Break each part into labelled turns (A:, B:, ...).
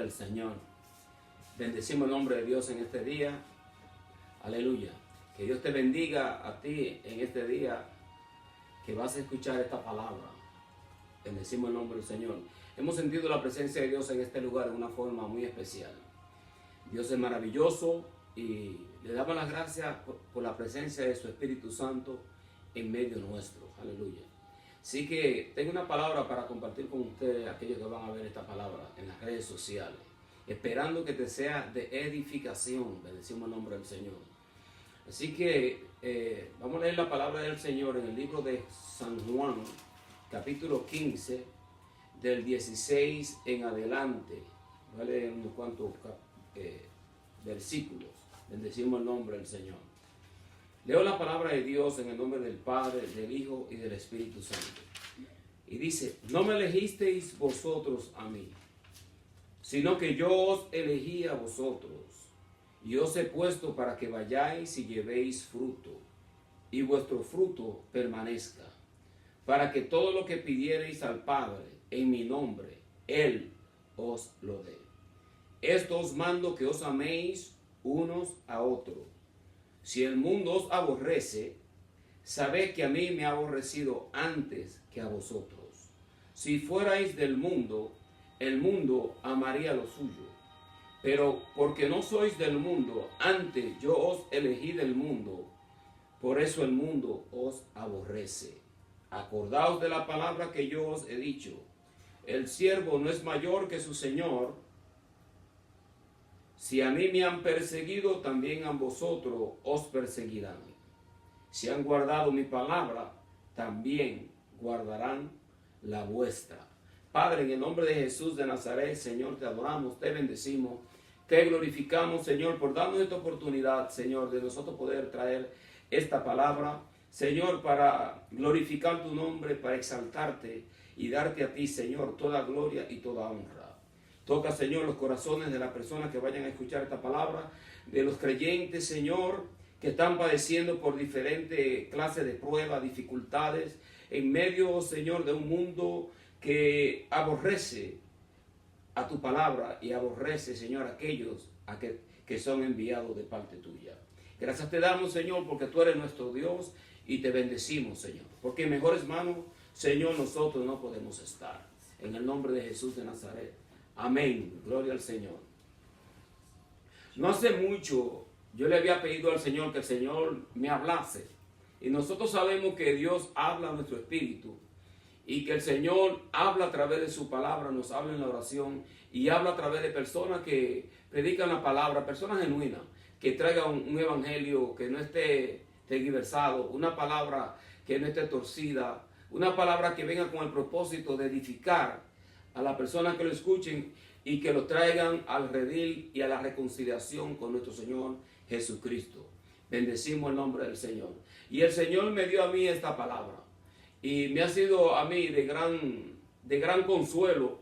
A: al Señor. Bendecimos el nombre de Dios en este día. Aleluya. Que Dios te bendiga a ti en este día que vas a escuchar esta palabra. Bendecimos el nombre del Señor. Hemos sentido la presencia de Dios en este lugar de una forma muy especial. Dios es maravilloso y le damos las gracias por la presencia de su Espíritu Santo en medio nuestro. Aleluya. Así que tengo una palabra para compartir con ustedes, aquellos que van a ver esta palabra en las redes sociales, esperando que te sea de edificación. Bendecimos el nombre del Señor. Así que vamos a leer la palabra del Señor en el libro de San Juan, capítulo 15, del 16 en adelante. Voy a leer unos cuantos versículos. Bendecimos el nombre del Señor. Leo la palabra de Dios en el nombre del Padre, del Hijo y del Espíritu Santo. Y dice: no me elegisteis vosotros a mí, sino que yo os elegí a vosotros, y os he puesto para que vayáis y llevéis fruto, y vuestro fruto permanezca, para que todo lo que pidiereis al Padre en mi nombre, Él os lo dé. Esto os mando, que os améis unos a otros. Si el mundo os aborrece, sabed que a mí me ha aborrecido antes que a vosotros. Si fuerais del mundo, el mundo amaría lo suyo. Pero porque no sois del mundo, antes yo os elegí del mundo, por eso el mundo os aborrece. Acordaos de la palabra que yo os he dicho: el siervo no es mayor que su Señor. Si a mí me han perseguido, también a vosotros os perseguirán. Si han guardado mi palabra, también guardarán la vuestra. Padre, en el nombre de Jesús de Nazaret, Señor, te adoramos, te bendecimos, te glorificamos, Señor, por darnos esta oportunidad, Señor, de nosotros poder traer esta palabra, Señor, para glorificar tu nombre, para exaltarte y darte a ti, Señor, toda gloria y toda honra. Toca, Señor, los corazones de las personas que vayan a escuchar esta palabra, de los creyentes, Señor, que están padeciendo por diferentes clases de pruebas, dificultades, en medio, Señor, de un mundo que aborrece a tu palabra y aborrece, Señor, a aquellos que son enviados de parte tuya. Gracias te damos, Señor, porque tú eres nuestro Dios y te bendecimos, Señor, porque en mejores manos, Señor, nosotros no podemos estar. En el nombre de Jesús de Nazaret. Amén. Gloria al Señor. No hace mucho yo le había pedido al Señor que el Señor me hablase. Y nosotros sabemos que Dios habla a nuestro espíritu. Y que el Señor habla a través de su palabra, nos habla en la oración. Y habla a través de personas que predican la palabra, personas genuinas. Que traigan un evangelio que no esté tergiversado. Una palabra que no esté torcida. Una palabra que venga con el propósito de edificar a las personas que lo escuchen y que lo traigan al redil y a la reconciliación con nuestro Señor Jesucristo. Bendecimos el nombre del Señor. Y el Señor me dio a mí esta palabra y me ha sido a mí de gran consuelo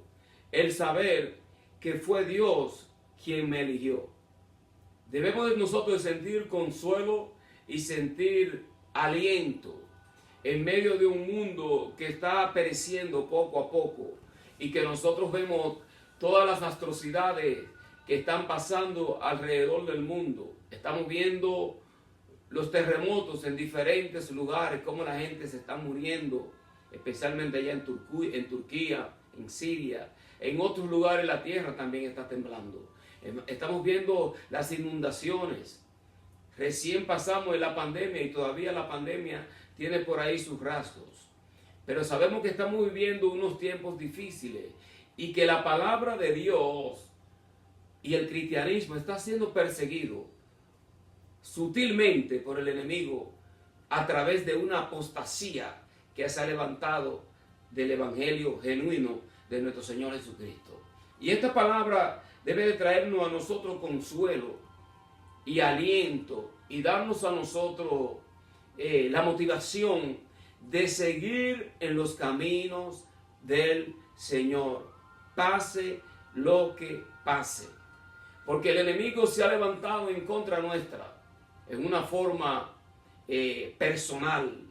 A: el saber que fue Dios quien me eligió. Debemos nosotros sentir consuelo y sentir aliento en medio de un mundo que está pereciendo poco a poco. Y que nosotros vemos todas las atrocidades que están pasando alrededor del mundo. Estamos viendo los terremotos en diferentes lugares, cómo la gente se está muriendo, especialmente allá en Turquía, en Siria. En otros lugares la tierra también está temblando. Estamos viendo las inundaciones. Recién pasamos de la pandemia y todavía la pandemia tiene por ahí sus rasgos. Pero sabemos que estamos viviendo unos tiempos difíciles y que la palabra de Dios y el cristianismo está siendo perseguido sutilmente por el enemigo a través de una apostasía que se ha levantado del evangelio genuino de nuestro Señor Jesucristo. Y esta palabra debe de traernos a nosotros consuelo y aliento y darnos a nosotros la motivación de seguir en los caminos del Señor, pase lo que pase. Porque el enemigo se ha levantado en contra nuestra, en una forma personal,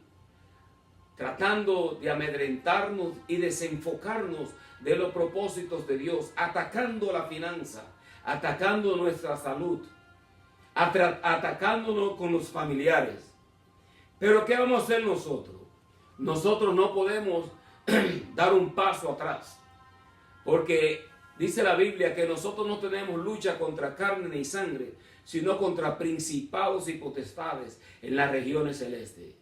A: tratando de amedrentarnos y desenfocarnos de los propósitos de Dios, atacando la finanza, atacando nuestra salud, atacándonos con los familiares. Pero ¿qué vamos a hacer nosotros? Nosotros no podemos dar un paso atrás, porque dice la Biblia que nosotros no tenemos lucha contra carne ni sangre, sino contra principados y potestades en las regiones celestes.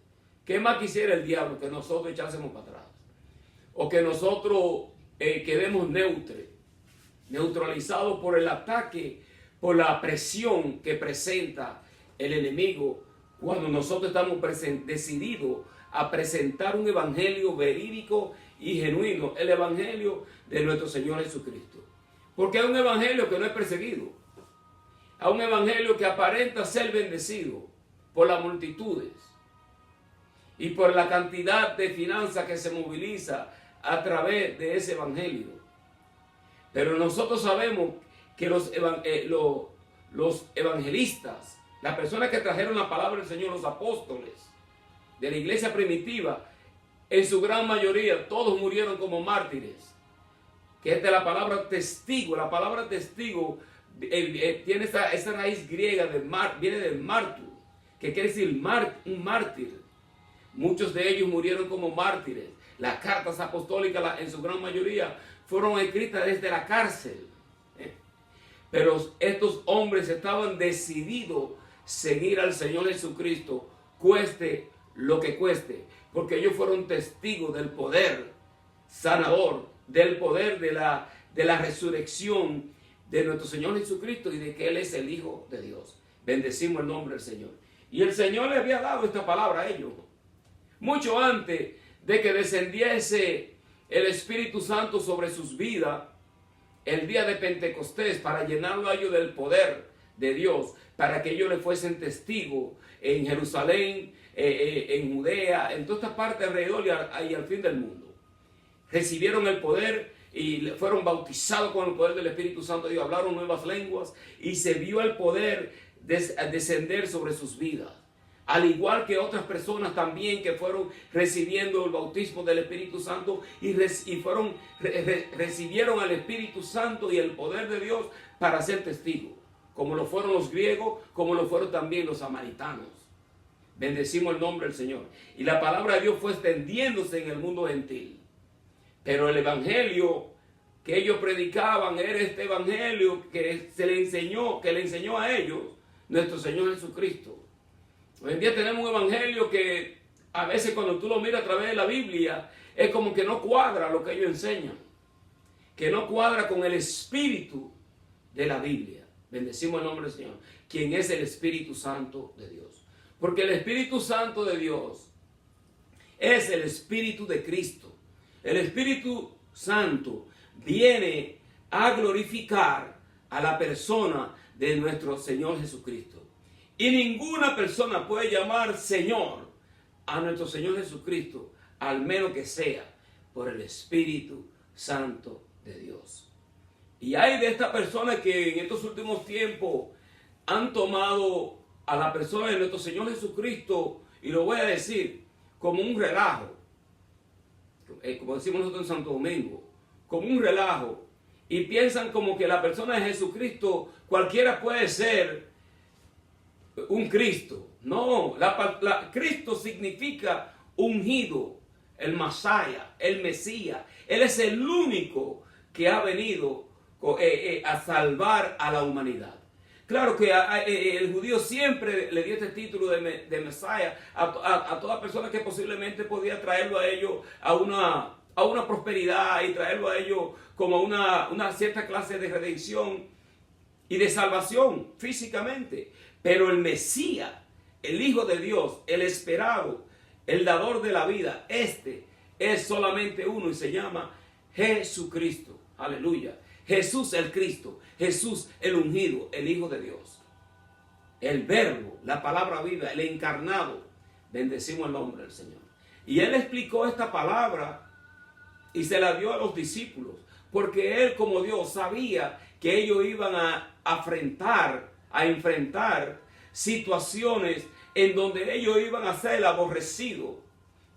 A: ¿Qué más quisiera el diablo? Que nosotros echásemos para atrás, o que nosotros quedemos neutralizados por el ataque, por la presión que presenta el enemigo, cuando nosotros estamos decididos a presentar un evangelio verídico y genuino, el evangelio de nuestro Señor Jesucristo. Porque es un evangelio que no es perseguido, es un evangelio que aparenta ser bendecido por las multitudes y por la cantidad de finanzas que se moviliza a través de ese evangelio. Pero nosotros sabemos que los evangelistas, las personas que trajeron la palabra del Señor, los apóstoles de la iglesia primitiva, en su gran mayoría todos murieron como mártires. Que es de la palabra testigo. La palabra testigo tiene esa raíz griega, viene del martur, que quiere decir un mártir. Muchos de ellos murieron como mártires. Las cartas apostólicas, en su gran mayoría, fueron escritas desde la cárcel. Pero estos hombres estaban decididos a seguir al Señor Jesucristo, cueste lo que cueste, porque ellos fueron testigos del poder sanador, del poder de la resurrección de nuestro Señor Jesucristo y de que Él es el Hijo de Dios. Bendecimos el nombre del Señor. Y el Señor le había dado esta palabra a ellos mucho antes de que descendiese el Espíritu Santo sobre sus vidas el día de Pentecostés, para llenarlo a ellos del poder de Dios, para que ellos le fuesen testigos en Jerusalén, en Judea, en toda esta parte alrededor y al fin del mundo. Recibieron el poder y fueron bautizados con el poder del Espíritu Santo de Dios, hablaron nuevas lenguas y se vio el poder descender sobre sus vidas. Al igual que otras personas también que fueron recibiendo el bautismo del Espíritu Santo y recibieron al Espíritu Santo y el poder de Dios para ser testigos, como lo fueron los griegos, como lo fueron también los samaritanos. Bendecimos el nombre del Señor. Y la palabra de Dios fue extendiéndose en el mundo gentil. Pero el evangelio que ellos predicaban era este evangelio que le enseñó a ellos nuestro Señor Jesucristo. Hoy en día tenemos un evangelio que a veces cuando tú lo miras a través de la Biblia es como que no cuadra lo que ellos enseñan, que no cuadra con el espíritu de la Biblia. Bendecimos el nombre del Señor, quien es el Espíritu Santo de Dios. Porque el Espíritu Santo de Dios es el Espíritu de Cristo. El Espíritu Santo viene a glorificar a la persona de nuestro Señor Jesucristo. Y ninguna persona puede llamar Señor a nuestro Señor Jesucristo, al menos que sea por el Espíritu Santo de Dios. Y hay de estas personas que en estos últimos tiempos han tomado a la persona de nuestro Señor Jesucristo, y lo voy a decir, como un relajo, como decimos nosotros en Santo Domingo, como un relajo, y piensan como que la persona de Jesucristo, cualquiera puede ser un Cristo. No, Cristo significa ungido, el Masaya, el Mesías. Él es el único que ha venido a salvar a la humanidad. Claro que el judío siempre le dio este título de Mesías a toda persona que posiblemente podía traerlo a ellos a una prosperidad y traerlo a ellos como una cierta clase de redención y de salvación físicamente. Pero el Mesías, el Hijo de Dios, el esperado, el dador de la vida, este es solamente uno y se llama Jesucristo. Aleluya. Jesús el Cristo, Jesús el ungido, el Hijo de Dios. El Verbo, la palabra viva, el encarnado. Bendecimos el nombre del Señor. Y Él explicó esta palabra y se la dio a los discípulos, porque Él como Dios sabía que ellos iban a enfrentar situaciones en donde ellos iban a ser aborrecidos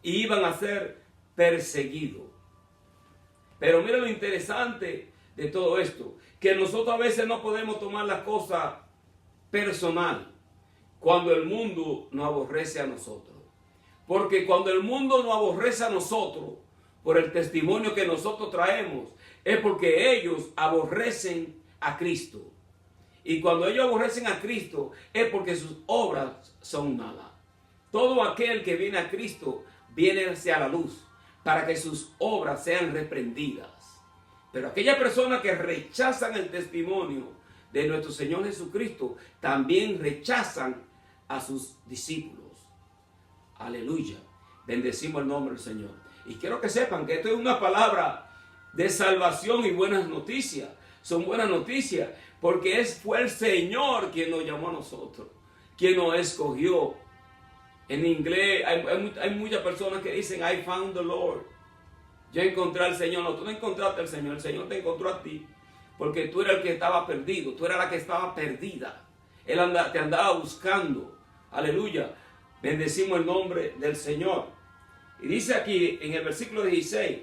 A: y iban a ser perseguidos. Pero mira lo interesante de todo esto, que nosotros a veces no podemos tomar las cosas personal cuando el mundo nos aborrece a nosotros. Porque cuando el mundo nos aborrece a nosotros, por el testimonio que nosotros traemos, es porque ellos aborrecen a Cristo. Y cuando ellos aborrecen a Cristo, es porque sus obras son malas. Todo aquel que viene a Cristo viene hacia la luz, para que sus obras sean reprendidas. Pero aquellas personas que rechazan el testimonio de nuestro Señor Jesucristo, también rechazan a sus discípulos. Aleluya. Bendecimos el nombre del Señor. Y quiero que sepan que esto es una palabra de salvación y buenas noticias. Son buenas noticias porque fue el Señor quien nos llamó a nosotros, quien nos escogió. En inglés hay muchas personas que dicen, I found the Lord. Yo encontré al Señor. No, tú no encontraste al Señor. El Señor te encontró a ti. Porque tú eras el que estaba perdido. Tú eras la que estaba perdida. Él te andaba buscando. Aleluya. Bendecimos el nombre del Señor. Y dice aquí en el versículo 16,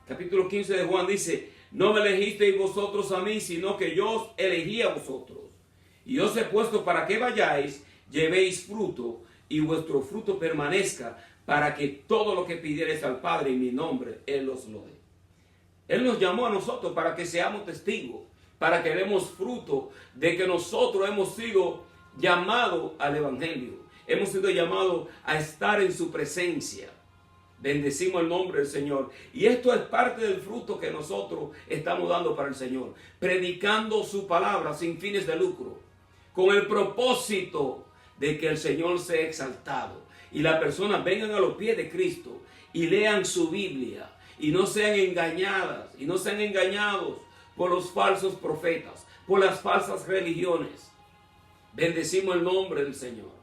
A: capítulo 15 de Juan, dice, no me elegisteis vosotros a mí, sino que yo os elegí a vosotros. Y os he puesto para que vayáis, llevéis fruto, y vuestro fruto permanezca, para que todo lo que pidiereis al Padre en mi nombre, Él os lo dé. Él nos llamó a nosotros para que seamos testigos, para que demos fruto de que nosotros hemos sido llamados al Evangelio. Hemos sido llamados a estar en su presencia. Bendecimos el nombre del Señor. Y esto es parte del fruto que nosotros estamos dando para el Señor. Predicando su palabra sin fines de lucro. Con el propósito de que el Señor sea exaltado. Y las personas vengan a los pies de Cristo y lean su Biblia. Y no sean engañadas y no sean engañados por los falsos profetas, por las falsas religiones. Bendecimos el nombre del Señor.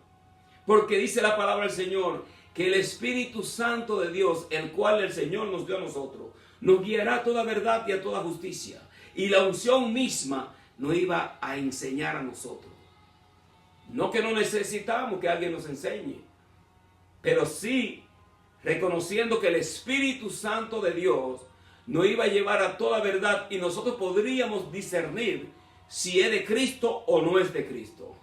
A: Porque dice la palabra del Señor que el Espíritu Santo de Dios, el cual el Señor nos dio a nosotros, nos guiará a toda verdad y a toda justicia. Y la unción misma nos iba a enseñar a nosotros. No que no necesitamos que alguien nos enseñe, pero sí reconociendo que el Espíritu Santo de Dios nos iba a llevar a toda verdad y nosotros podríamos discernir si es de Cristo o no es de Cristo.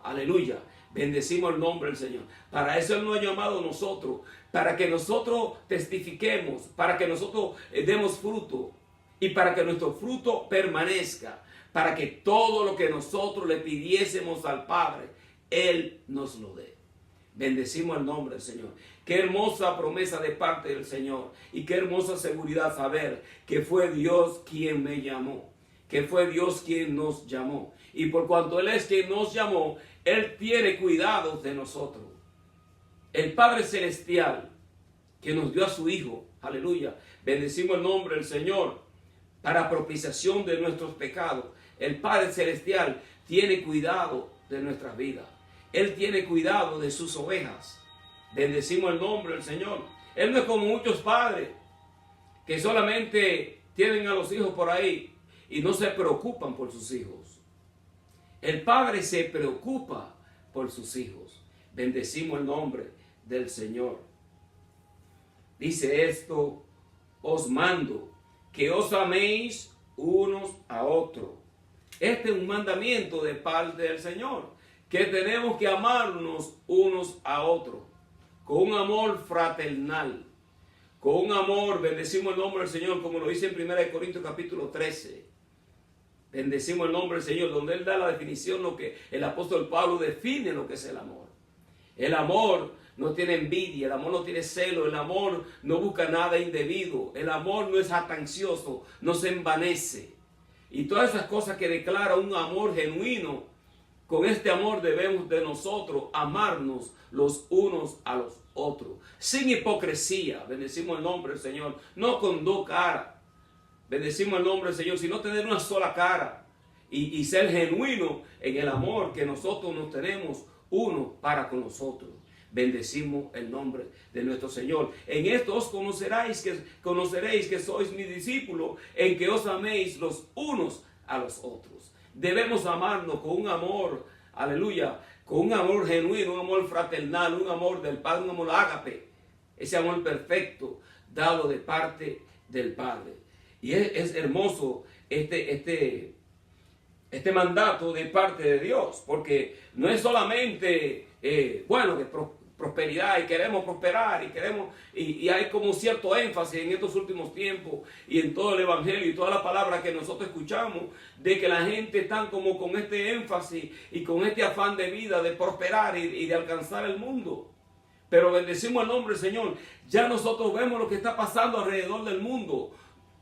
A: Aleluya. Bendecimos el nombre del Señor. Para eso Él nos ha llamado a nosotros, para que nosotros testifiquemos, para que nosotros demos fruto y para que nuestro fruto permanezca, para que todo lo que nosotros le pidiésemos al Padre, Él nos lo dé. Bendecimos el nombre del Señor. Qué hermosa promesa de parte del Señor y qué hermosa seguridad saber que fue Dios quien me llamó, que fue Dios quien nos llamó. Y por cuanto Él es quien nos llamó, Él tiene cuidado de nosotros. El Padre Celestial que nos dio a su Hijo, aleluya, bendecimos el nombre del Señor, para propiciación de nuestros pecados. El Padre Celestial tiene cuidado de nuestras vidas. Él tiene cuidado de sus ovejas. Bendecimos el nombre del Señor. Él no es como muchos padres que solamente tienen a los hijos por ahí y no se preocupan por sus hijos. El Padre se preocupa por sus hijos. Bendecimos el nombre del Señor. Dice esto, os mando que os améis unos a otros. Este es un mandamiento de parte del Señor, que tenemos que amarnos unos a otros, con un amor fraternal, con un amor, bendecimos el nombre del Señor, como lo dice en 1 Corintios capítulo 13. Bendecimos el nombre del Señor, donde Él da la definición, lo que el apóstol Pablo define lo que es el amor. El amor no tiene envidia, el amor no tiene celo, el amor no busca nada indebido, el amor no es jactancioso, no se envanece. Y todas esas cosas que declara un amor genuino, con este amor debemos de nosotros amarnos los unos a los otros, sin hipocresía. Bendecimos el nombre del Señor, no con dos caras. Bendecimos el nombre del Señor, sino tener una sola cara y ser genuino en el amor que nosotros nos tenemos uno para con nosotros. Bendecimos el nombre de nuestro Señor. En esto os conoceréis que sois mis discípulos, en que os améis los unos a los otros. Debemos amarnos con un amor, aleluya, con un amor genuino, un amor fraternal, un amor del Padre, un amor ágape. ese amor perfecto dado de parte del Padre. Y es hermoso este mandato de parte de Dios, porque no es solamente, bueno, de prosperidad y queremos prosperar y hay como cierto énfasis en estos últimos tiempos y en todo el evangelio y toda la palabra que nosotros escuchamos, de que la gente está como con este énfasis y con este afán de vida de prosperar y de alcanzar el mundo. Pero bendecimos el nombre del Señor. Ya nosotros vemos lo que está pasando alrededor del mundo.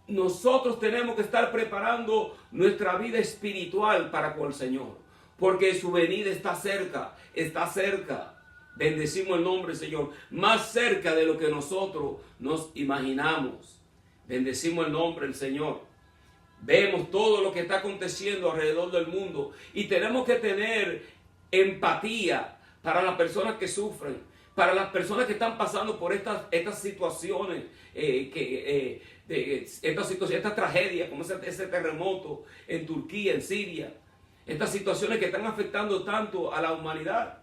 A: Nosotros tenemos que estar preparando nuestra vida espiritual para con el Señor, porque su venida está cerca, está cerca. Bendecimos el nombre del Señor, más cerca de lo que nosotros nos imaginamos. Bendecimos el nombre del Señor. Vemos todo lo que está aconteciendo alrededor del mundo y tenemos que tener empatía para las personas que sufren, para las personas que están pasando por estas situaciones, estas tragedias, como ese terremoto en Turquía, en Siria, estas situaciones que están afectando tanto a la humanidad,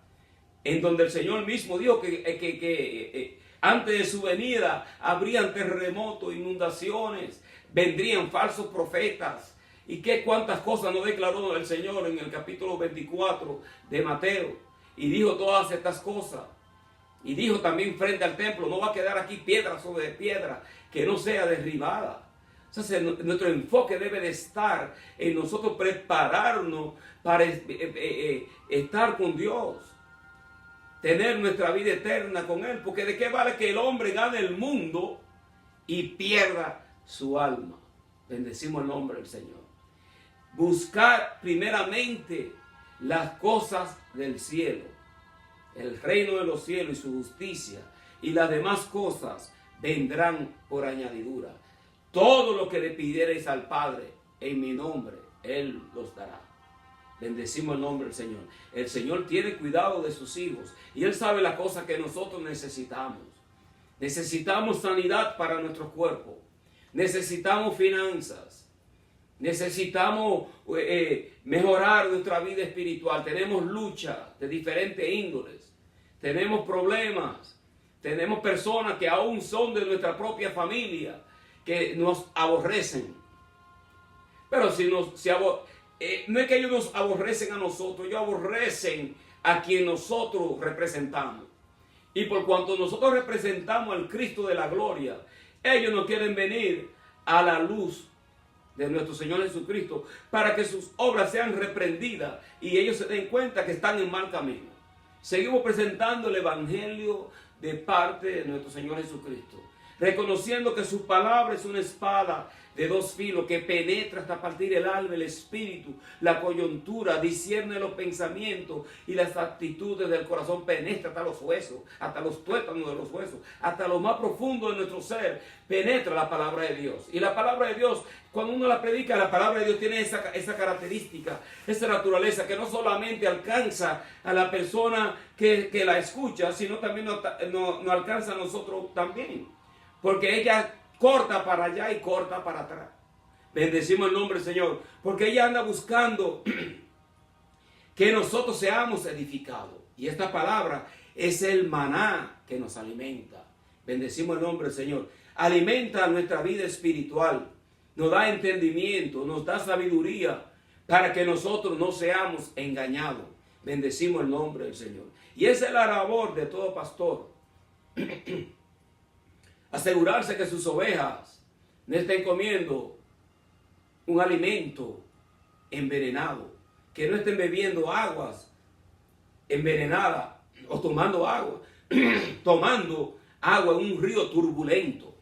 A: en donde el Señor mismo dijo que antes de su venida habrían terremotos, inundaciones, vendrían falsos profetas, y cuántas cosas nos declaró el Señor en el capítulo 24 de Mateo, y dijo todas estas cosas. Y dijo también frente al templo, no va a quedar aquí piedra sobre piedra que no sea derribada. O sea, nuestro enfoque debe de estar en nosotros prepararnos para estar con Dios, tener nuestra vida eterna con Él, porque de qué vale que el hombre gane el mundo y pierda su alma. Bendecimos el nombre del Señor. Buscar primeramente las cosas del cielo, el reino de los cielos y su justicia, y las demás cosas vendrán por añadidura. Todo lo que le pidiereis al Padre en mi nombre, Él los dará. Bendecimos el nombre del Señor. El Señor tiene cuidado de sus hijos y Él sabe las cosas que nosotros necesitamos. Necesitamos sanidad para nuestro cuerpo. Necesitamos finanzas. Necesitamos mejorar nuestra vida espiritual. Tenemos lucha de diferentes índoles. Tenemos problemas. Tenemos personas que aún son de nuestra propia familia que nos aborrecen. Pero no es que ellos nos aborrecen a nosotros, ellos aborrecen a quien nosotros representamos. Y por cuanto nosotros representamos al Cristo de la gloria, ellos no quieren venir a la luz de nuestro Señor Jesucristo para que sus obras sean reprendidas y ellos se den cuenta que están en mal camino. Seguimos presentando el Evangelio de parte de nuestro Señor Jesucristo, reconociendo que su palabra es una espada de dos filos que penetra hasta partir el alma, el espíritu, la coyuntura, discierne los pensamientos y las actitudes del corazón, penetra hasta los huesos, hasta los tuétanos de los huesos, hasta lo más profundo de nuestro ser, penetra la palabra de Dios. Y la palabra de Dios, cuando uno la predica, la palabra de Dios tiene esa característica, esa naturaleza que no solamente alcanza a la persona que la escucha, sino también nos alcanza a nosotros también, porque ella corta para allá y corta para atrás. Bendecimos el nombre del Señor, porque ella anda buscando que nosotros seamos edificados. Y esta palabra es el maná que nos alimenta. Bendecimos el nombre del Señor. Alimenta nuestra vida espiritual, nos da entendimiento, nos da sabiduría para que nosotros no seamos engañados. Bendecimos el nombre del Señor. Y esa es la labor de todo pastor. Asegurarse que sus ovejas no estén comiendo un alimento envenenado, que no estén bebiendo aguas envenenadas o tomando agua en un río turbulento.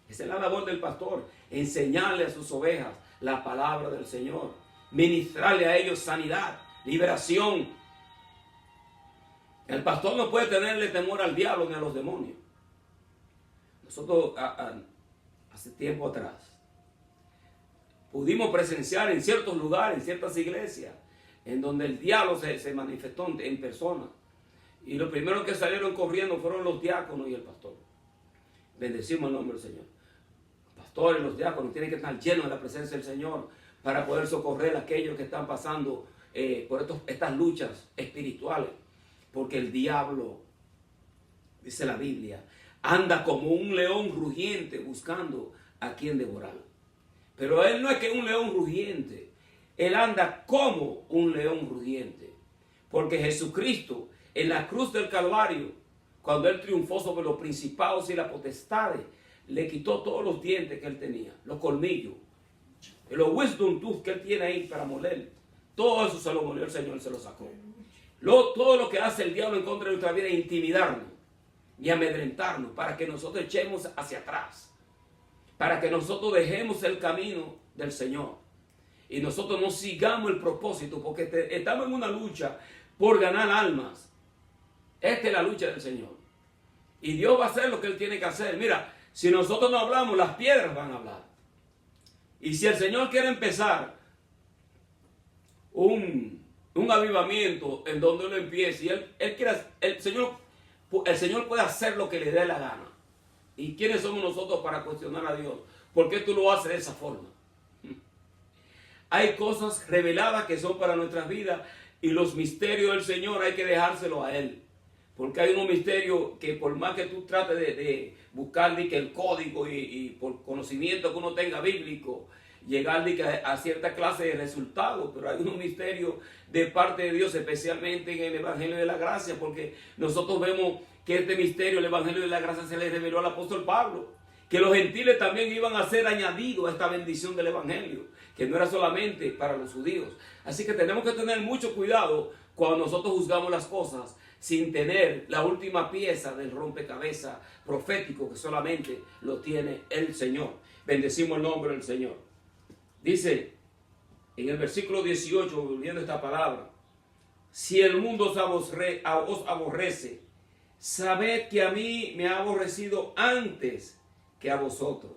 A: Esa es la labor del pastor, enseñarle a sus ovejas la palabra del Señor, ministrarle a ellos sanidad, liberación. El pastor no puede tenerle temor al diablo ni a los demonios. Nosotros hace tiempo atrás pudimos presenciar en ciertos lugares, en ciertas iglesias, en donde el diablo se manifestó en persona. Y los primeros que salieron corriendo fueron los diáconos y el pastor. Bendecimos el nombre del Señor. Los pastores y los diáconos tienen que estar llenos de la presencia del Señor para poder socorrer a aquellos que están pasando por estas luchas espirituales. Porque el diablo dice la Biblia, anda como un león rugiente buscando a quien devorar. Pero él no es que un león rugiente, él anda como un león rugiente. Porque Jesucristo en la cruz del Calvario, cuando él triunfó sobre los principados y las potestades, le quitó todos los dientes que él tenía, los colmillos, los wisdom tooth que él tiene ahí para moler. Todo eso se lo molió el Señor, se lo sacó. Todo lo que hace el diablo en contra de nuestra vida es intimidarnos y amedrentarnos para que nosotros echemos hacia atrás, para que nosotros dejemos el camino del Señor y nosotros no sigamos el propósito, porque estamos en una lucha por ganar almas. Esta es la lucha del Señor y Dios va a hacer lo que Él tiene que hacer. Mira, si nosotros no hablamos, las piedras van a hablar. Y si el Señor quiere empezar un avivamiento en donde Él empiece, y él quiere, el Señor puede hacer lo que le dé la gana. ¿Y quiénes somos nosotros para cuestionar a Dios? ¿Por qué tú lo haces de esa forma? Hay cosas reveladas que son para nuestras vidas y los misterios del Señor hay que dejárselo a Él. Porque hay unos misterios que por más que tú trates de buscar que el código y por conocimiento que uno tenga bíblico, llegar a cierta clase de resultados, pero hay unos misterios de parte de Dios, especialmente en el Evangelio de la Gracia, porque nosotros vemos que este misterio, el Evangelio de la Gracia, se le reveló al apóstol Pablo, que los gentiles también iban a ser añadidos a esta bendición del Evangelio, que no era solamente para los judíos. Así que tenemos que tener mucho cuidado cuando nosotros juzgamos las cosas sin tener la última pieza del rompecabezas profético que solamente lo tiene el Señor. Bendecimos el nombre del Señor. Dice en el versículo 18, volviendo esta palabra, si el mundo os aborrece, sabed que a mí me ha aborrecido antes que a vosotros.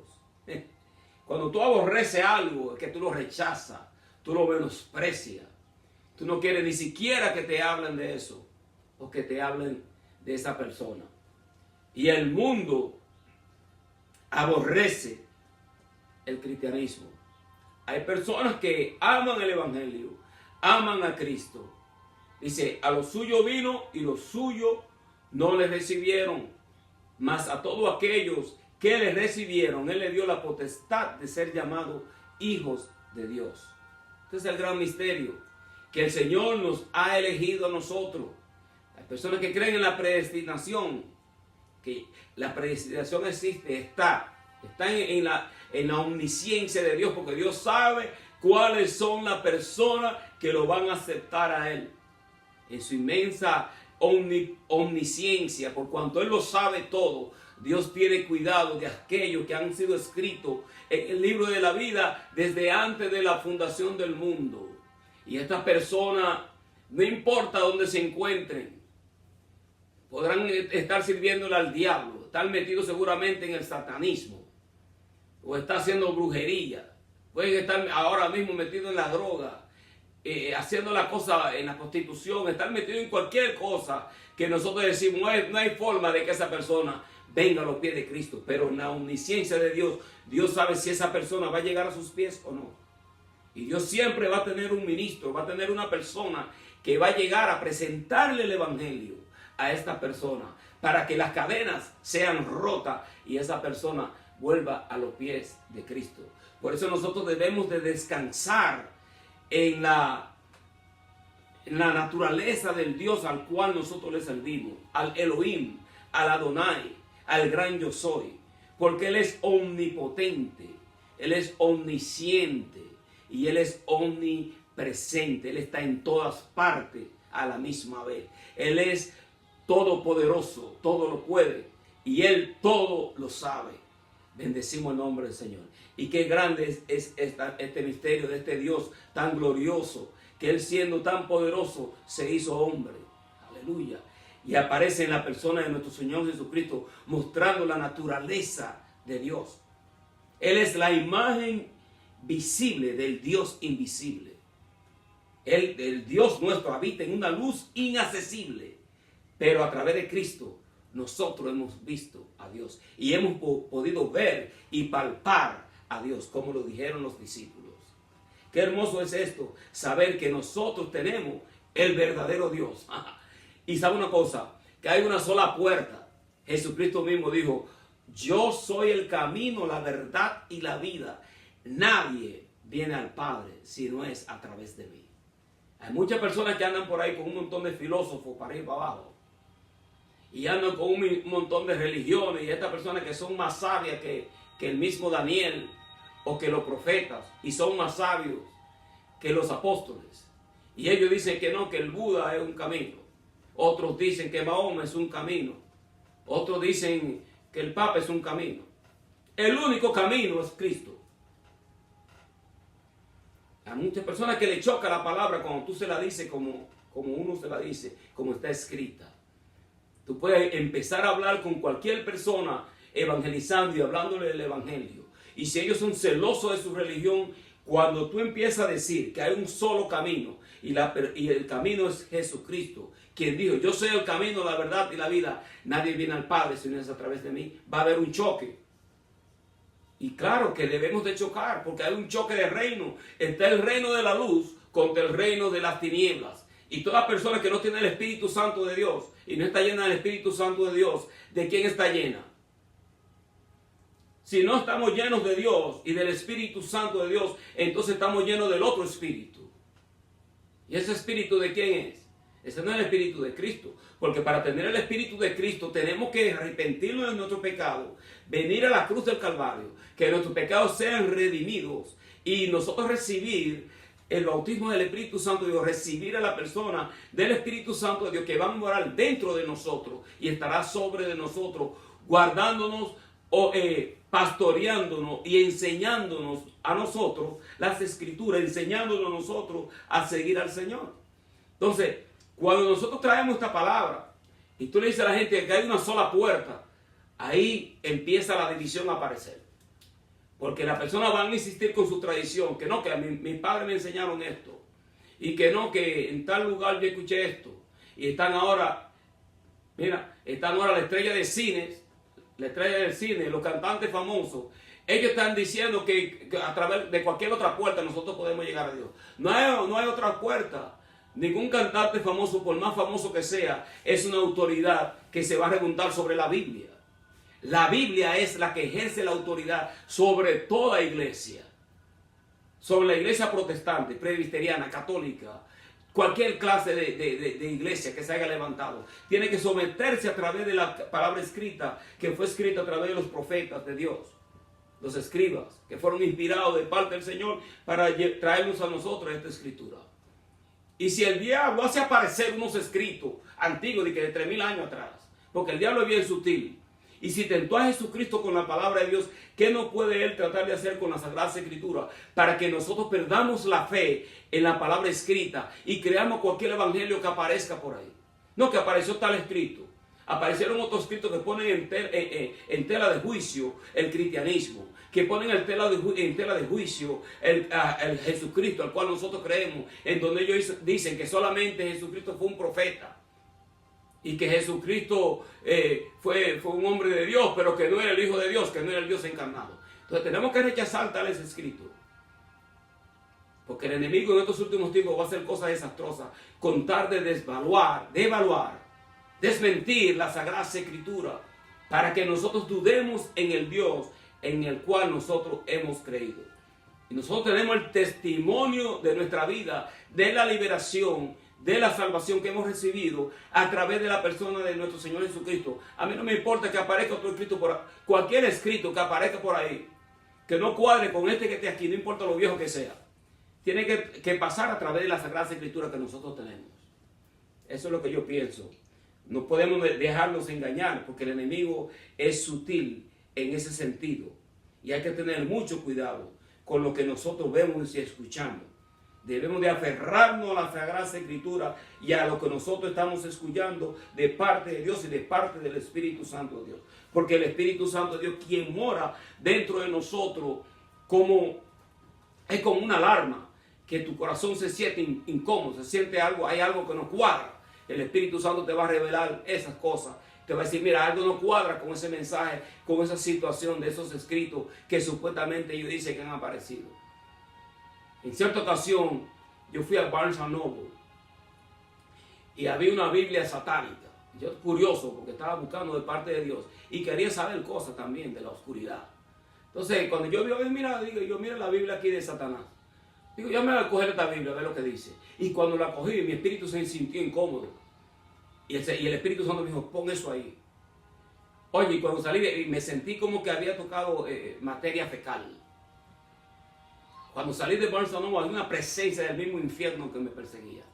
A: Cuando tú aborreces algo, es que tú lo rechazas, tú lo menosprecias. Tú no quieres ni siquiera que te hablen de eso o que te hablen de esa persona. Y el mundo aborrece el cristianismo. Hay personas que aman el Evangelio, aman a Cristo. Dice, a los suyos vino y los suyos no le recibieron. Mas a todos aquellos que le recibieron, Él le dio la potestad de ser llamados hijos de Dios. Este es el gran misterio, que el Señor nos ha elegido a nosotros. Hay personas que creen en la predestinación, que la predestinación existe, está en la omnisciencia de Dios, porque Dios sabe cuáles son las personas que lo van a aceptar a Él. En su inmensa omnisciencia, por cuanto Él lo sabe todo, Dios tiene cuidado de aquellos que han sido escritos en el libro de la vida desde antes de la fundación del mundo. Y estas personas, no importa dónde se encuentren, podrán estar sirviéndole al diablo, estar metidos seguramente en el satanismo, o estar haciendo brujería, pueden estar ahora mismo metidos en la droga, haciendo la cosa en la prostitución, estar metidos en cualquier cosa que nosotros decimos, no hay forma de que esa persona venga a los pies de Cristo. Pero en la omnisciencia de Dios, Dios sabe si esa persona va a llegar a sus pies o no. Y Dios siempre va a tener un ministro, va a tener una persona que va a llegar a presentarle el Evangelio a esta persona para que las cadenas sean rotas y esa persona vuelva a los pies de Cristo. Por eso nosotros debemos de descansar en la naturaleza del Dios al cual nosotros le servimos, al Elohim, al Adonai, al gran yo soy, porque Él es omnipotente, Él es omnisciente y Él es omnipresente. Él está en todas partes a la misma vez. Él es todopoderoso, todo lo puede y Él todo lo sabe. Bendecimos el nombre del Señor. Y qué grande es este misterio de este Dios tan glorioso, que Él siendo tan poderoso se hizo hombre. Aleluya. Y aparece en la persona de nuestro Señor Jesucristo, mostrando la naturaleza de Dios. Él es la imagen visible del Dios invisible. El Dios nuestro habita en una luz inaccesible, pero a través de Cristo nosotros hemos visto a Dios y hemos podido ver y palpar a Dios, como lo dijeron los discípulos. Qué hermoso es esto, saber que nosotros tenemos el verdadero Dios. Y sabe una cosa, que hay una sola puerta Jesucristo mismo dijo, yo soy el camino, la verdad y la vida. Nadie viene al Padre si no es a través de mí. Hay muchas personas que andan por ahí con un montón de filósofos para ir para abajo. Y andan con un montón de religiones. Y estas personas que son más sabias que el mismo Daniel o que los profetas. Y son más sabios que los apóstoles. Y ellos dicen que no, que el Buda es un camino. Otros dicen que Mahoma es un camino. Otros dicen que el Papa es un camino. El único camino es Cristo. A muchas personas que le choca la palabra cuando tú se la dices como uno se la dice, como está escrita. Tú puedes empezar a hablar con cualquier persona evangelizando y hablándole del evangelio. Y si ellos son celosos de su religión, cuando tú empiezas a decir que hay un solo camino y el camino es Jesucristo, quien dijo, yo soy el camino, la verdad y la vida, nadie viene al Padre si no es a través de mí, va a haber un choque. Y claro que debemos de chocar, porque hay un choque de reino. Está el reino de la luz contra el reino de las tinieblas. Y toda persona que no tiene el Espíritu Santo de Dios y no está llena del Espíritu Santo de Dios, ¿de quién está llena? Si no estamos llenos de Dios y del Espíritu Santo de Dios, entonces estamos llenos del otro espíritu. ¿Y ese espíritu de quién es? Ese no es el Espíritu de Cristo. Porque para tener el Espíritu de Cristo tenemos que arrepentirnos de nuestro pecado, venir a la cruz del Calvario, que nuestros pecados sean redimidos y nosotros recibir el bautismo del Espíritu Santo de Dios, recibir a la persona del Espíritu Santo de Dios que va a morar dentro de nosotros y estará sobre de nosotros, guardándonos o pastoreándonos y enseñándonos a nosotros las Escrituras, enseñándonos a nosotros a seguir al Señor. Entonces, cuando nosotros traemos esta palabra y tú le dices a la gente que hay una sola puerta, ahí empieza la división a aparecer. Porque las personas van a insistir con su tradición, que no, que mis padres me enseñaron esto, y que no, que en tal lugar yo escuché esto. Y están ahora, están ahora la estrella de cines, la estrella del cine, los cantantes famosos. Ellos están diciendo que a través de cualquier otra puerta nosotros podemos llegar a Dios. No hay otra puerta. Ningún cantante famoso, por más famoso que sea, es una autoridad que se va a remontar sobre la Biblia. La Biblia es la que ejerce la autoridad sobre toda iglesia. Sobre la iglesia protestante, presbiteriana, católica, cualquier clase de iglesia que se haya levantado. Tiene que someterse a través de la palabra escrita, que fue escrita a través de los profetas de Dios. Los escribas, que fueron inspirados de parte del Señor para traernos a nosotros esta escritura. Y si el diablo hace aparecer unos escritos antiguos de 3000 años atrás, porque el diablo es bien sutil, y si tentó a Jesucristo con la palabra de Dios, ¿qué no puede él tratar de hacer con la Sagrada Escritura para que nosotros perdamos la fe en la palabra escrita y creamos cualquier evangelio que aparezca por ahí? No, que apareció tal escrito. Aparecieron otros escritos que ponen en tela de juicio el cristianismo, que ponen en tela de juicio el Jesucristo, al cual nosotros creemos, en donde ellos dicen que solamente Jesucristo fue un profeta y que Jesucristo fue un hombre de Dios, pero que no era el Hijo de Dios, que no era el Dios encarnado. Entonces tenemos que rechazar tales escritos, porque el enemigo en estos últimos tiempos va a hacer cosas desastrosas, con tal de devaluar, desmentir la Sagrada Escritura, para que nosotros dudemos en el Dios en el cual nosotros hemos creído. Y nosotros tenemos el testimonio de nuestra vida, de la liberación, de la salvación que hemos recibido a través de la persona de nuestro Señor Jesucristo. A mí no me importa que aparezca otro escrito cualquier escrito que aparezca por ahí, que no cuadre con este que esté aquí, no importa lo viejo que sea. Tiene que pasar a través de la Sagrada Escritura que nosotros tenemos. Eso es lo que yo pienso. No podemos dejarnos engañar, porque el enemigo es sutil en ese sentido. Y hay que tener mucho cuidado con lo que nosotros vemos y escuchamos. Debemos de aferrarnos a la Sagrada Escritura y a lo que nosotros estamos escuchando de parte de Dios y de parte del Espíritu Santo de Dios. Porque el Espíritu Santo de Dios, quien mora dentro de nosotros, es como una alarma, que tu corazón se siente incómodo, se siente hay algo que no cuadra. El Espíritu Santo te va a revelar esas cosas. Te va a decir, mira, algo no cuadra con ese mensaje, con esa situación de esos escritos que supuestamente ellos dicen que han aparecido. En cierta ocasión, yo fui a Barnes & Noble y había una Biblia satánica. Yo curioso porque estaba buscando de parte de Dios y quería saber cosas también de la oscuridad. Entonces, cuando yo digo, mira la Biblia aquí de Satanás. Digo, yo me voy a coger esta Biblia, a ver lo que dice. Y cuando la cogí, mi espíritu se sintió incómodo. Y el Espíritu Santo me dijo, pon eso ahí. Oye, y cuando salí, me sentí como que había tocado materia fecal. Cuando salí de Barnes Noble, había una presencia del mismo infierno que me perseguía.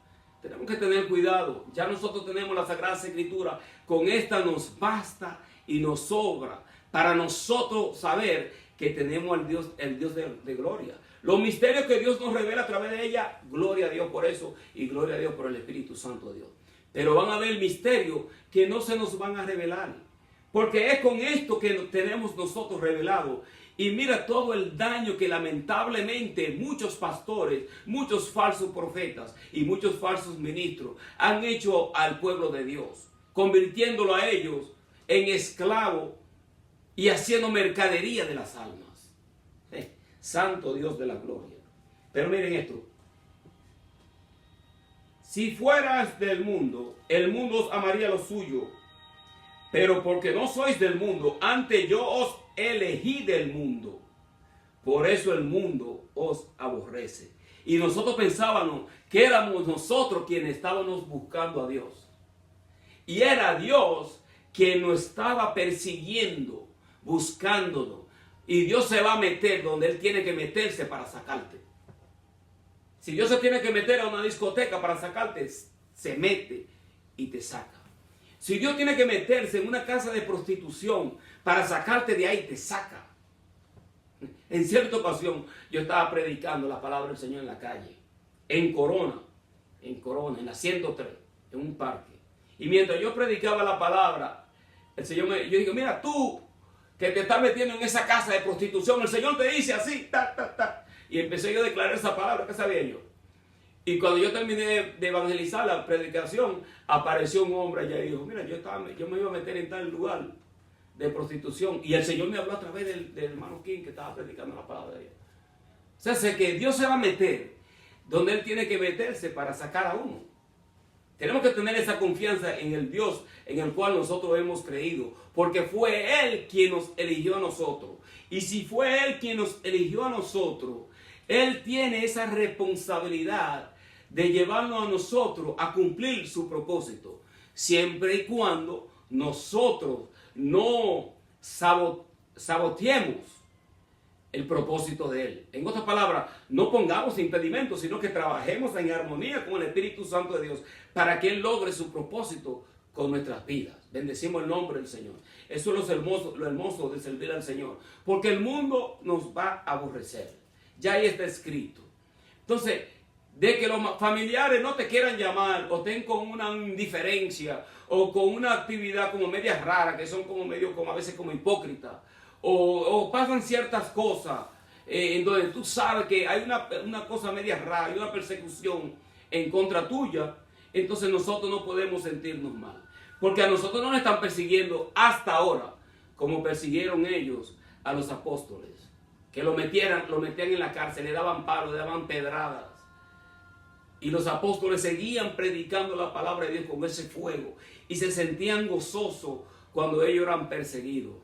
A: Tenemos que tener cuidado. Ya nosotros tenemos la Sagrada Escritura. Con esta nos basta y nos sobra para nosotros saber que tenemos el Dios de gloria. Los misterios que Dios nos revela a través de ella, gloria a Dios por eso y gloria a Dios por el Espíritu Santo de Dios. Pero van a haber misterios que no se nos van a revelar. Porque es con esto que tenemos nosotros revelado. Y mira todo el daño que lamentablemente muchos pastores, muchos falsos profetas y muchos falsos ministros han hecho al pueblo de Dios, convirtiéndolo a ellos en esclavos y haciendo mercadería de las almas. Santo Dios de la gloria. Pero miren esto. Si fueras del mundo, el mundo os amaría lo suyo. Pero porque no sois del mundo, antes yo os elegí del mundo. Por eso el mundo os aborrece. Y nosotros pensábamos que éramos nosotros quienes estábamos buscando a Dios. Y era Dios quien nos estaba persiguiendo, buscándonos. Y Dios se va a meter donde Él tiene que meterse para sacarte. Si Dios se tiene que meter a una discoteca para sacarte, se mete y te saca. Si Dios tiene que meterse en una casa de prostitución para sacarte de ahí, te saca. En cierta ocasión, yo estaba predicando la palabra del Señor en la calle, en Corona, en la 103, en un parque. Y mientras yo predicaba la palabra, el Señor yo digo, mira tú que te estás metiendo en esa casa de prostitución, el Señor te dice así, ta, ta, ta. Y empecé yo a declarar esa palabra, ¿qué sabía yo? Y cuando yo terminé de evangelizar la predicación, apareció un hombre allá y dijo, mira, yo me iba a meter en tal lugar de prostitución. Y el Señor me habló a través del hermano King que estaba predicando la palabra de Dios. O sea, sé que Dios se va a meter donde Él tiene que meterse para sacar a uno. Tenemos que tener esa confianza en el Dios en el cual nosotros hemos creído, porque fue Él quien nos eligió a nosotros. Y si fue Él quien nos eligió a nosotros, Él tiene esa responsabilidad de llevarnos a nosotros a cumplir su propósito, siempre y cuando nosotros no saboteemos el propósito de Él. En otras palabras, no pongamos impedimentos, sino que trabajemos en armonía con el Espíritu Santo de Dios para que Él logre su propósito con nuestras vidas. Bendecimos el nombre del Señor. Eso es lo hermoso de servir al Señor, porque el mundo nos va a aborrecer. Ya ahí está escrito. Entonces, de que los familiares no te quieran llamar o estén con una indiferencia o con una actividad como media rara, que son como medio, como a veces como hipócritas, o pasan ciertas cosas en donde tú sabes que hay una cosa media rara, hay una persecución en contra tuya, entonces nosotros no podemos sentirnos mal. Porque a nosotros no nos están persiguiendo hasta ahora, como persiguieron ellos a los apóstoles, que lo metían en la cárcel, le daban palos, le daban pedradas. Y los apóstoles seguían predicando la palabra de Dios con ese fuego. Y se sentían gozosos cuando ellos eran perseguidos.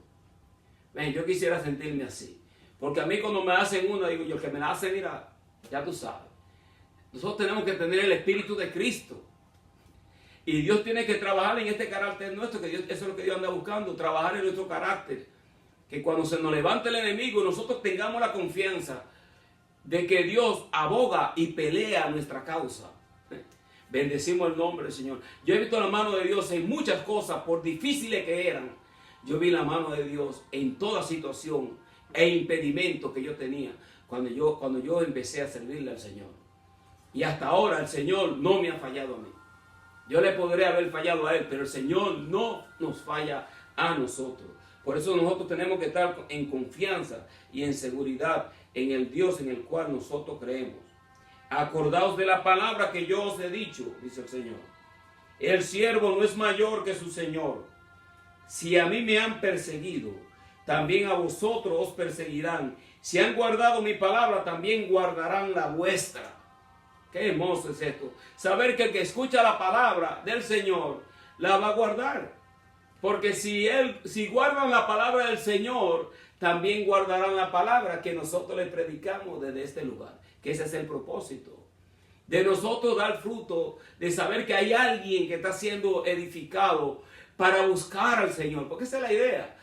A: Yo quisiera sentirme así. Porque a mí cuando me hacen una, digo yo, el que me la hace, mira, ya tú sabes. Nosotros tenemos que tener el Espíritu de Cristo. Y Dios tiene que trabajar en este carácter nuestro, que eso es lo que Dios anda buscando, trabajar en nuestro carácter. Que cuando se nos levante el enemigo, nosotros tengamos la confianza de que Dios aboga y pelea nuestra causa. Bendecimos el nombre del Señor. Yo he visto la mano de Dios en muchas cosas, por difíciles que eran. Yo vi la mano de Dios en toda situación e impedimento que yo tenía cuando yo empecé a servirle al Señor. Y hasta ahora el Señor no me ha fallado a mí. Yo le podré haber fallado a Él, pero el Señor no nos falla a nosotros. Por eso nosotros tenemos que estar en confianza y en seguridad en el Dios en el cual nosotros creemos. Acordaos de la palabra que yo os he dicho, dice el Señor. El siervo no es mayor que su Señor. Si a mí me han perseguido, también a vosotros os perseguirán. Si han guardado mi palabra, también guardarán la vuestra. Qué hermoso es esto. Saber que el que escucha la palabra del Señor la va a guardar. Porque si guardan la palabra del Señor, también guardarán la palabra que nosotros les predicamos desde este lugar. Que ese es el propósito. De nosotros dar fruto, de saber que hay alguien que está siendo edificado para buscar al Señor. Porque esa es la idea.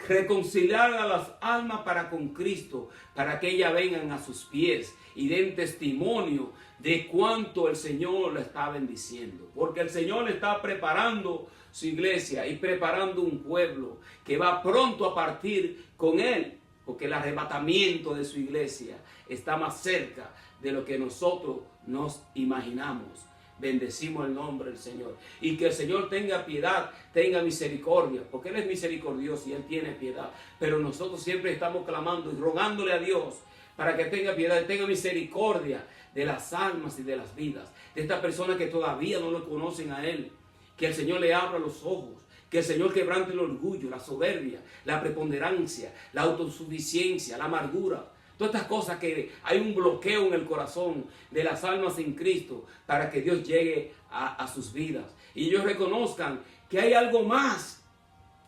A: Reconciliar a las almas para con Cristo, para que ellas vengan a sus pies y den testimonio de cuánto el Señor le está bendiciendo. Porque el Señor le está preparando su iglesia y preparando un pueblo que va pronto a partir con Él, porque el arrebatamiento de su iglesia está más cerca de lo que nosotros nos imaginamos. Bendecimos el nombre del Señor. Y que el Señor tenga piedad, tenga misericordia, porque Él es misericordioso y Él tiene piedad. Pero nosotros siempre estamos clamando y rogándole a Dios para que tenga piedad y tenga misericordia de las almas y de las vidas, de estas personas que todavía no lo conocen a Él. Que el Señor le abra los ojos, que el Señor quebrante el orgullo, la soberbia, la preponderancia, la autosuficiencia, la amargura. Todas estas cosas que hay un bloqueo en el corazón de las almas en Cristo para que Dios llegue a sus vidas. Y ellos reconozcan que hay algo más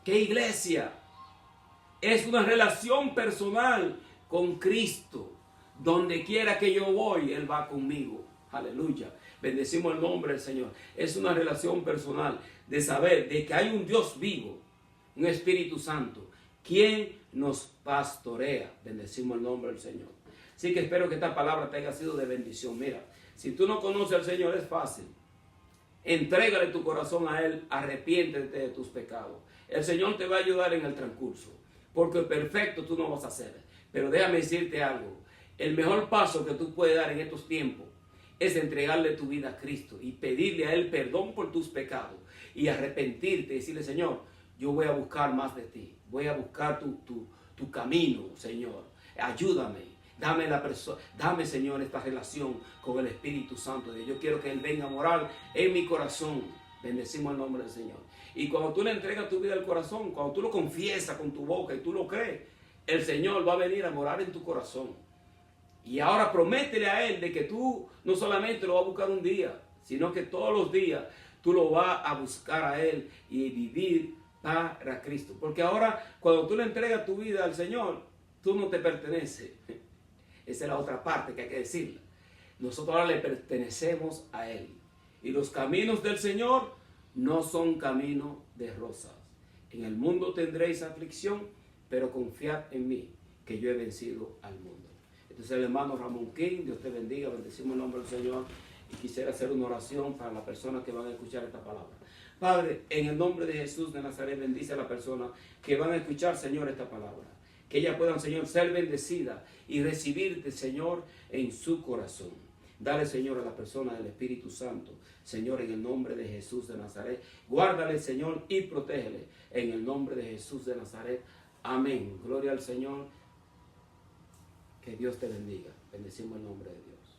A: que iglesia. Es una relación personal con Cristo. Donde quiera que yo voy, Él va conmigo. Aleluya. Bendecimos el nombre del Señor. Es una relación personal de saber de que hay un Dios vivo, un Espíritu Santo, quien nos pastorea. Bendecimos el nombre del Señor. Así que espero que esta palabra te haya sido de bendición. Mira, si tú no conoces al Señor es fácil. Entrégale tu corazón a Él, arrepiéntete de tus pecados. El Señor te va a ayudar en el transcurso, porque perfecto tú no vas a ser. Pero déjame decirte algo. El mejor paso que tú puedes dar en estos tiempos es entregarle tu vida a Cristo y pedirle a Él perdón por tus pecados y arrepentirte y decirle, Señor, yo voy a buscar más de ti, voy a buscar tu camino, Señor, ayúdame, dame, Señor, esta relación con el Espíritu Santo. Yo quiero que Él venga a morar en mi corazón. Bendecimos el nombre del Señor. Y cuando tú le entregas tu vida al corazón, cuando tú lo confiesas con tu boca y tú lo crees, el Señor va a venir a morar en tu corazón. Y ahora prométele a Él de que tú no solamente lo vas a buscar un día, sino que todos los días tú lo vas a buscar a Él y vivir para Cristo. Porque ahora cuando tú le entregas tu vida al Señor, tú no te perteneces. Esa es la otra parte que hay que decirle. Nosotros ahora le pertenecemos a Él. Y los caminos del Señor no son caminos de rosas. En el mundo tendréis aflicción, pero confiad en mí, que yo he vencido al mundo. Entonces el hermano Ramón King, Dios te bendiga, bendecimos el nombre del Señor. Y quisiera hacer una oración para las personas que van a escuchar esta palabra. Padre, en el nombre de Jesús de Nazaret, bendice a las personas que van a escuchar, Señor, esta palabra. Que ellas puedan, Señor, ser bendecidas y recibirte, Señor, en su corazón. Dale, Señor, a la persona del Espíritu Santo, Señor, en el nombre de Jesús de Nazaret. Guárdale, Señor, y protégele en el nombre de Jesús de Nazaret. Amén. Gloria al Señor. Que Dios te bendiga. Bendecimos el nombre de Dios.